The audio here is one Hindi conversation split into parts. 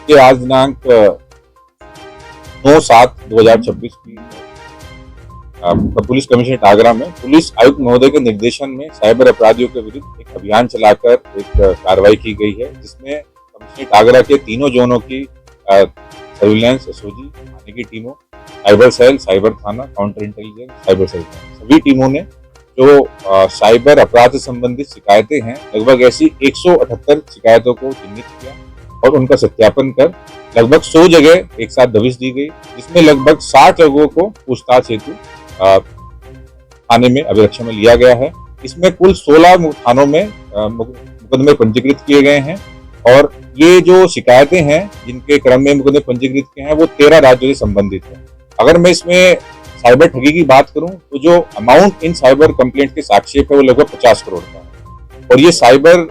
ये आज दिनांक 9/7/2026 की पुलिस कमिश्नरेट आगरा में पुलिस आयुक्त महोदय के निर्देशन में साइबर अपराधियों के विरुद्ध एक अभियान चलाकर एक कार्रवाई की गई है, जिसमें कमिश्नरेट आगरा के तीनों जोनों की सर्विलांस, एसओजी थाने की टीमों, साइबर सेल, साइबर थाना, काउंटर इंटेलिजेंस, साइबर सेल सभी टीमों ने जो साइबर अपराध से संबंधित शिकायतें हैं, लगभग ऐसी 178 शिकायतों को चिन्हित किया और उनका सत्यापन कर लगभग 100 जगह एक साथ दबिश दी गई, जिसमें लगभग 60 लोगों को पूछताछ हेतु थाने में अभिरक्षा में लिया गया है। इसमें कुल 16 थानों में मुकदमे पंजीकृत किए गए हैं और ये जो शिकायतें हैं जिनके क्रम में मुकदमे पंजीकृत किए हैं वो 13 राज्यों से संबंधित है। अगर मैं इसमें साइबर ठगी की बात करूं तो जो अमाउंट इन साइबर कंप्लेंट के साक्ष्य है वो लगभग 50 करोड़ का है और ये साइबर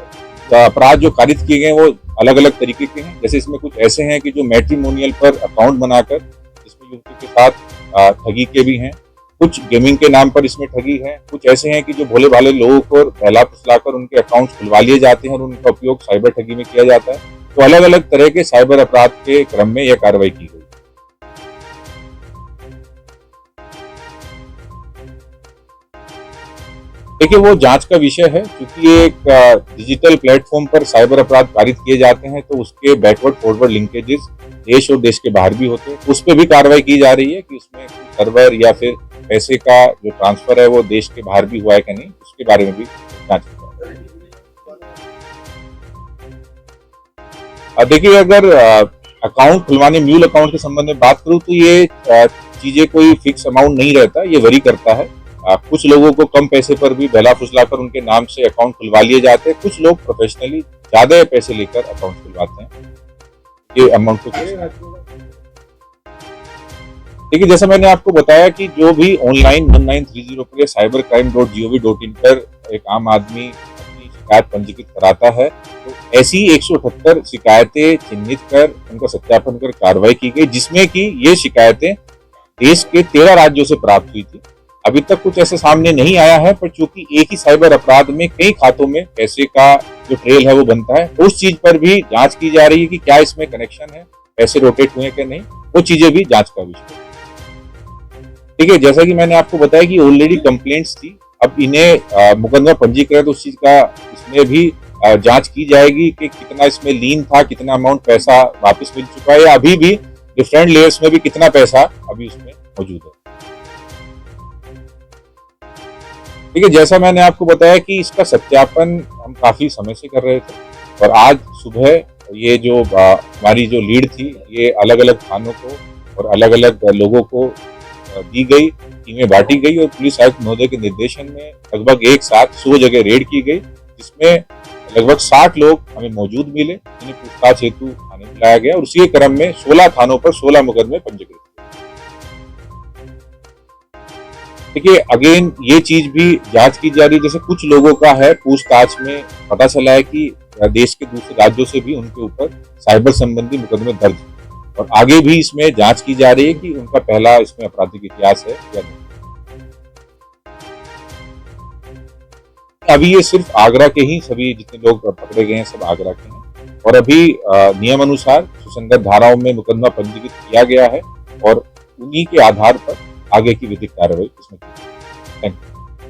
अपराध जो कारित किए गए वो अलग अलग तरीके के हैं। जैसे इसमें कुछ ऐसे हैं कि जो मैट्रिमोनियल पर अकाउंट बनाकर इसमें युवती के साथ ठगी के भी हैं, कुछ गेमिंग के नाम पर इसमें ठगी है, कुछ ऐसे हैं कि जो भोले भाले लोगों को बहला फुसलाकर उनके अकाउंट खुलवा लिए जाते हैं और उनका उपयोग साइबर ठगी में किया जाता है। तो अलग अलग तरह के साइबर अपराध के क्रम में यह कार्रवाई की गई। देखिए, वो जांच का विषय है, क्योंकि ये एक डिजिटल प्लेटफॉर्म पर साइबर अपराध कारित किए जाते हैं तो उसके बैकवर्ड फॉरवर्ड लिंकेजेस देश और देश के बाहर भी होते हैं। उस पर भी कार्रवाई की जा रही है कि उसमें सर्वर या फिर पैसे का जो ट्रांसफर है वो देश के बाहर भी हुआ है कि नहीं, उसके बारे में भी जांच की जा रही है। देखिए, अगर अकाउंट खुलवाने, म्यूल अकाउंट के संबंध में बात करूं तो ये चीजें कोई फिक्स अमाउंट नहीं रहता, ये वरी करता है। कुछ लोगों को कम पैसे पर भी बहला फुसलाकर उनके नाम से अकाउंट खुलवा लिए जाते हैं, कुछ लोग प्रोफेशनली ज्यादा पैसे लेकर अकाउंट खुलवाते हैं। ये अमाउंट को देखिए, जैसा मैंने आपको बताया कि जो भी ऑनलाइन 1930 पर cybercrime.gov.in पर एक आम आदमी अपनी शिकायत पंजीकृत कराता है तो ऐसी 178 शिकायतें चिन्हित कर उनका सत्यापन कर कार्रवाई की गई, जिसमें कि ये शिकायतें देश के 13 राज्यों से प्राप्त हुई थी। अभी तक कुछ ऐसे सामने नहीं आया है, पर चूंकि एक ही साइबर अपराध में कई खातों में पैसे का जो ट्रेल है वो बनता है, तो उस चीज पर भी जांच की जा रही है कि क्या इसमें कनेक्शन है, पैसे रोटेट हुए कि नहीं, वो चीजें भी जांच का विषय है। ठीक है, जैसा कि मैंने आपको बताया कि ऑलरेडी कंप्लेंट्स थी, अब इन्हें मुकदमा पंजीकृत उस चीज का इसमें भी जांच की जाएगी कि कितना इसमें लीन था, कितना अमाउंट पैसा वापस मिल चुका है, या अभी भी डिफरेंट लेयर्स में भी कितना पैसा अभी उसमें मौजूद है। ठीक है, जैसा मैंने आपको बताया कि इसका सत्यापन हम काफी समय से कर रहे थे और आज सुबह ये जो हमारी जो लीड थी ये अलग अलग थानों को और अलग अलग लोगों को दी गई, टीमें बांटी गई और पुलिस आयुक्त महोदय के निर्देशन में लगभग एक साथ 100 जगह रेड की गई, जिसमें लगभग 60 लोग हमें मौजूद मिले, जिन्हें पूछताछ हेतु थाने बुलाया गया और उसी के क्रम में 16 थानों पर 16 मुकदमे पंजीकृत। देखिए, अगेन ये चीज भी जांच की जा रही है। जैसे कुछ लोगों का है पूछताछ में पता चला है कि देश के दूसरे राज्यों से भी उनके ऊपर साइबर संबंधी मुकदमे दर्ज हैं और आगे भी इसमें जांच की जा रही है कि उनका पहला इसमें आपराधिक इतिहास है या नहीं। अभी ये सिर्फ आगरा के ही सभी जितने लोग पकड़े गए हैं सब आगरा के हैं और अभी नियम अनुसार सुसंगत धाराओं में मुकदमा पंजीकृत किया गया है और उन्हीं के आधार पर आगे की विधिक कार्रवाई इसमें की। Thank you.